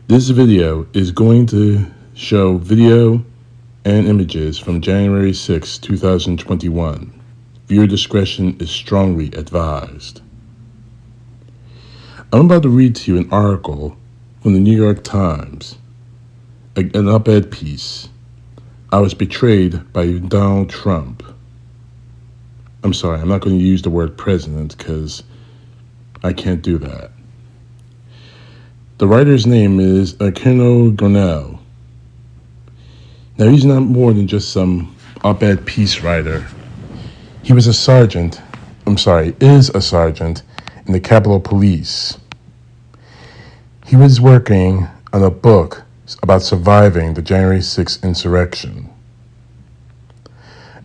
This video is going to show video and images from January 6, 2021. Viewer discretion is strongly advised. I'm about to read to you an article from the New York Times, an op-ed piece. I was betrayed by Donald Trump. I'm sorry, I'm not going to use the word president because I can't do that. The writer's name is Aquilino Gonell. Now, he's not more than just some op-ed piece writer. He was is a sergeant in the Capitol Police. He was working on a book about surviving the January 6th insurrection.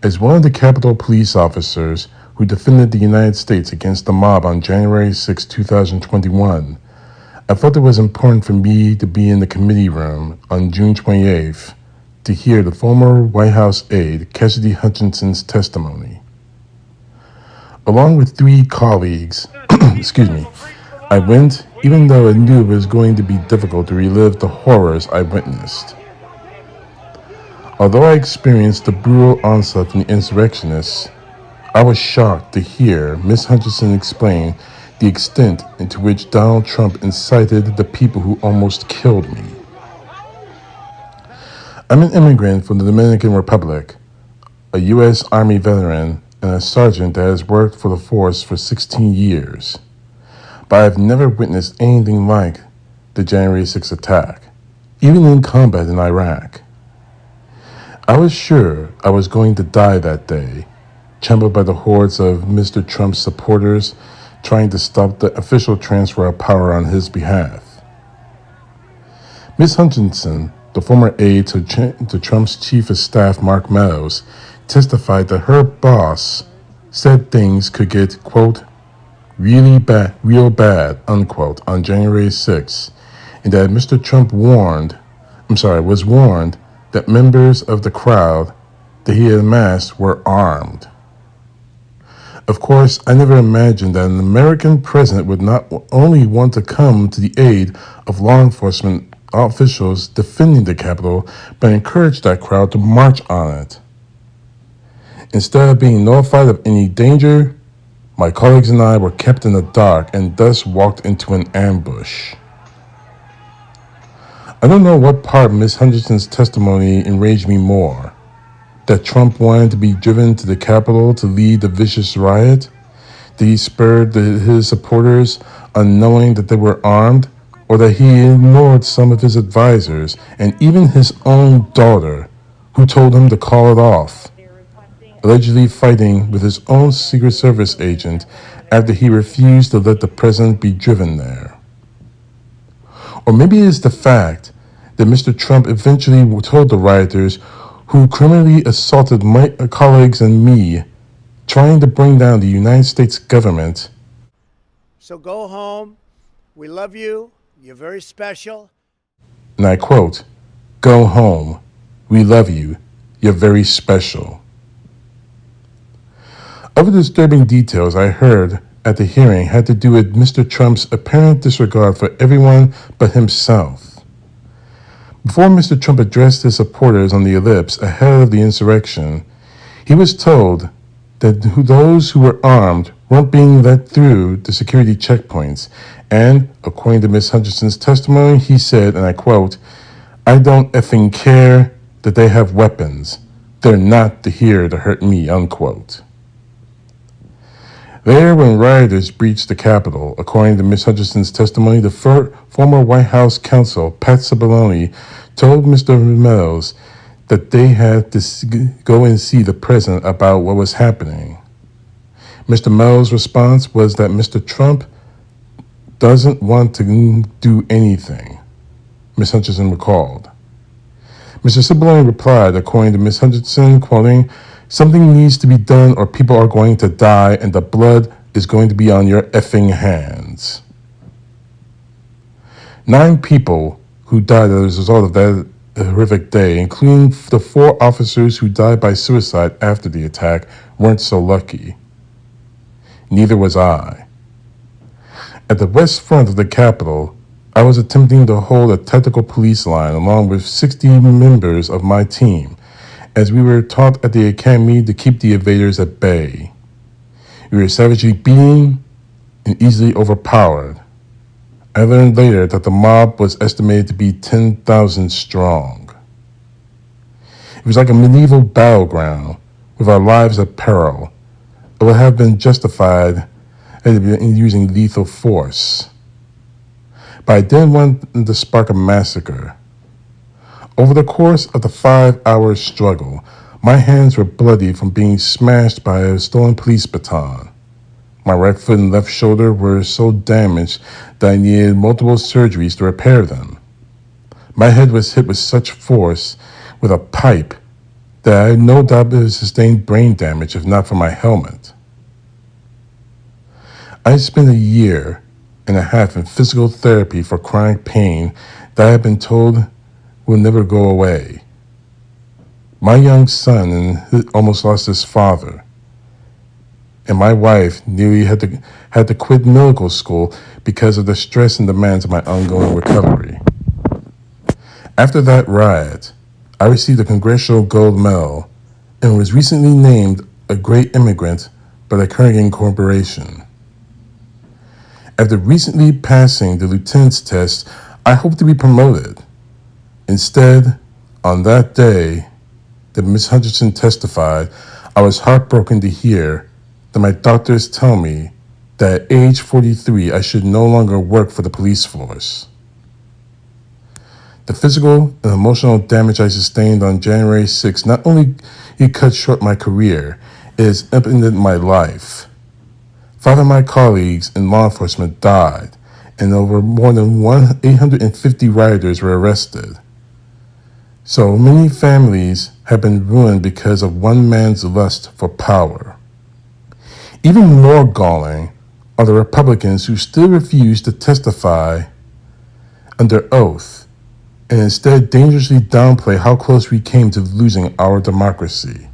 As one of the Capitol Police officers who defended the United States against the mob on January 6, 2021, I felt it was important for me to be in the committee room on June 28th to hear the former White House aide Cassidy Hutchinson's testimony. Along with three colleagues, I went even though I knew it was going to be difficult to relive the horrors I witnessed. Although I experienced the brutal onslaught from the insurrectionists, I was shocked to hear Ms. Hutchinson explain the extent into which Donald Trump incited the people who almost killed me. I'm an immigrant from the Dominican Republic, a U.S. Army veteran, and a sergeant that has worked for the force for 16 years. But I've never witnessed anything like the January 6th attack, even in combat in Iraq. I was sure I was going to die that day, trampled by the hordes of Mr. Trump's supporters trying to stop the official transfer of power on his behalf. Ms. Hutchinson, the former aide to Trump's chief of staff, Mark Meadows, testified that her boss said things could get, quote, real bad, unquote, on January 6th, and that Mr. Trump was warned that members of the crowd that he had amassed were armed. Of course, I never imagined that an American president would not only want to come to the aid of law enforcement officials defending the Capitol, but encourage that crowd to march on it. Instead of being notified of any danger, my colleagues and I were kept in the dark and thus walked into an ambush. I don't know what part of Ms. Hutchinson's testimony enraged me more. That Trump wanted to be driven to the Capitol to lead the vicious riot? That he spurred his supporters unknowing that they were armed? Or that he ignored some of his advisors and even his own daughter, who told him to call it off, allegedly fighting with his own Secret Service agent after he refused to let the president be driven there? Or maybe it's the fact that Mr. Trump eventually told the rioters who criminally assaulted my colleagues and me, trying to bring down the United States government. So go home. We love you. You're very special. And I quote, "Go home. We love you. You're very special." Other disturbing details I heard at the hearing had to do with Mr. Trump's apparent disregard for everyone but himself. Before Mr. Trump addressed his supporters on the ellipse ahead of the insurrection, he was told that those who were armed weren't being let through the security checkpoints, and, according to Ms. Hutchinson's testimony, he said, and I quote, "I don't effing care that they have weapons. They're not here to hurt me," unquote. There, when rioters breached the Capitol, according to Ms. Hutchinson's testimony, the former White House counsel, Pat Cipollone, told Mr. Meadows that they had to go and see the president about what was happening. Mr. Meadows' response was that Mr. Trump doesn't want to do anything, Ms. Hutchinson recalled. Mr. Cipollone replied, according to Ms. Hutchinson, quoting, "Something needs to be done or people are going to die and the blood is going to be on your effing hands." 9 people who died as a result of that horrific day, including the 4 officers who died by suicide after the attack, weren't so lucky. Neither was I. At the west front of the Capitol, I was attempting to hold a tactical police line along with 60 members of my team, as we were taught at the academy to keep the invaders at bay. We were savagely beaten and easily overpowered. I learned later that the mob was estimated to be 10,000 strong. It was like a medieval battleground, with our lives at peril. It would have been justified in using lethal force. But I didn't want to spark a massacre. Over the course of the 5-hour struggle, my hands were bloody from being smashed by a stolen police baton. My right foot and left shoulder were so damaged that I needed multiple surgeries to repair them. My head was hit with such force with a pipe that I had no doubt it would sustain brain damage if not for my helmet. I spent a year and a half in physical therapy for chronic pain that I had been told will never go away. My young son almost lost his father, and my wife nearly had to quit medical school because of the stress and demands of my ongoing recovery. After that riot, I received a Congressional Gold Medal and was recently named a Great Immigrant by the Carnegie Corporation. After recently passing the lieutenant's test, I hope to be promoted. Instead, on that day that Ms. Hutchinson testified, I was heartbroken to hear that my doctors tell me that at age 43 I should no longer work for the police force. The physical and emotional damage I sustained on January 6 not only cut short my career, it has upended my life. 5 of my colleagues in law enforcement died, and over more than 850 rioters were arrested. So many families have been ruined because of one man's lust for power. Even more galling are the Republicans who still refuse to testify under oath and instead dangerously downplay how close we came to losing our democracy.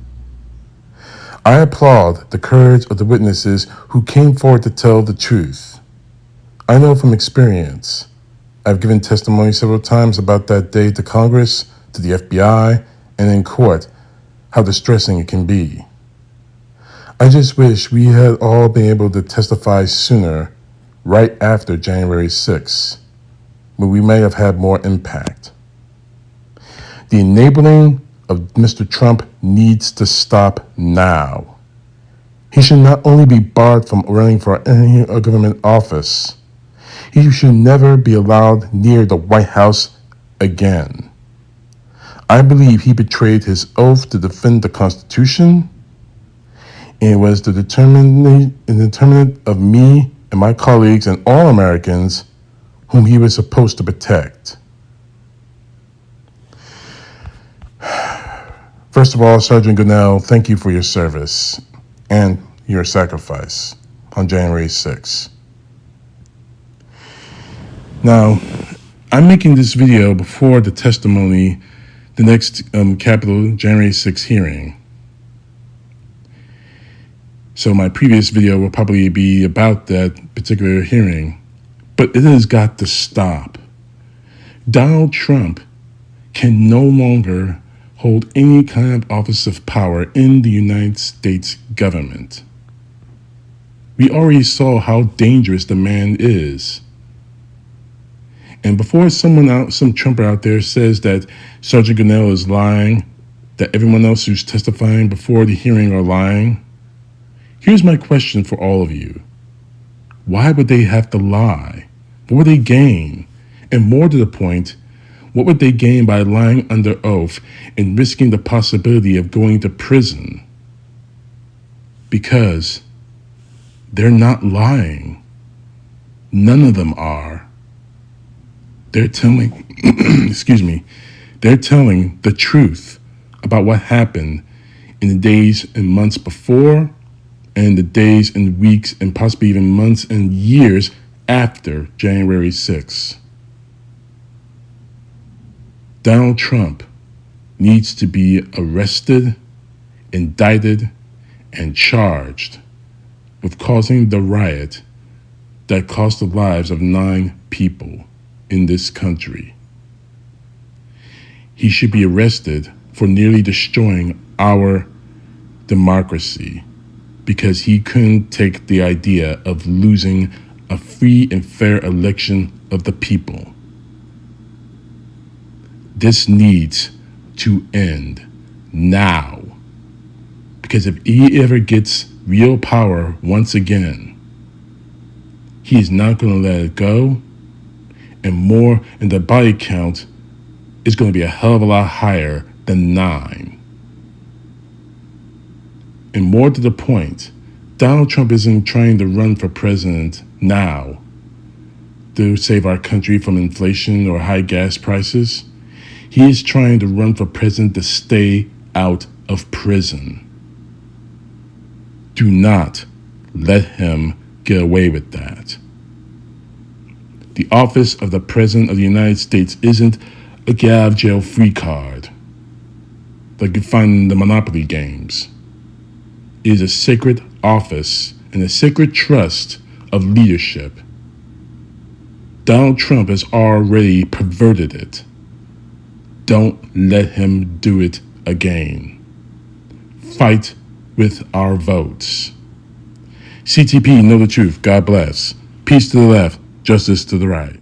I applaud the courage of the witnesses who came forward to tell the truth. I know from experience. I've given testimony several times about that day to Congress, to the FBI, and in court, how distressing it can be. I just wish we had all been able to testify sooner, right after January 6th, when we may have had more impact. The enabling of Mr. Trump needs to stop now. He should not only be barred from running for any government office, he should never be allowed near the White House again. I believe he betrayed his oath to defend the Constitution, and it was the determinant of me and my colleagues and all Americans whom he was supposed to protect. First of all, Sergeant Gonell, thank you for your service and your sacrifice on January 6th. Now, I'm making this video before the testimony, the next Capitol January 6th hearing. So my previous video will probably be about that particular hearing, but it has got to stop. Donald Trump can no longer hold any kind of office of power in the United States government. We already saw how dangerous the man is. And before some Trumper out there says that Sergeant Gonell is lying, that everyone else who's testifying before the hearing are lying, here's my question for all of you. Why would they have to lie? What would they gain? And more to the point, what would they gain by lying under oath and risking the possibility of going to prison? Because they're not lying. None of them are. They're telling, they're telling the truth about what happened in the days and months before, and the days and weeks and possibly even months and years after January 6th. Donald Trump needs to be arrested, indicted, and charged with causing the riot that cost the lives of 9 people in this country. He should be arrested for nearly destroying our democracy because he couldn't take the idea of losing a free and fair election of the people. This needs to end now, because if he ever gets real power once again, he is not going to let it go, and the body count is going to be a hell of a lot higher than 9. And more to the point, Donald Trump isn't trying to run for president now to save our country from inflation or high gas prices. He is trying to run for president to stay out of prison. Do not let him get away with that. The office of the President of the United States isn't a get out of jail free card like you find in the Monopoly games. It is a sacred office and a sacred trust of leadership. Donald Trump has already perverted it. Don't let him do it again. Fight with our votes. CTP, know the truth. God bless. Peace to the left, justice to the right.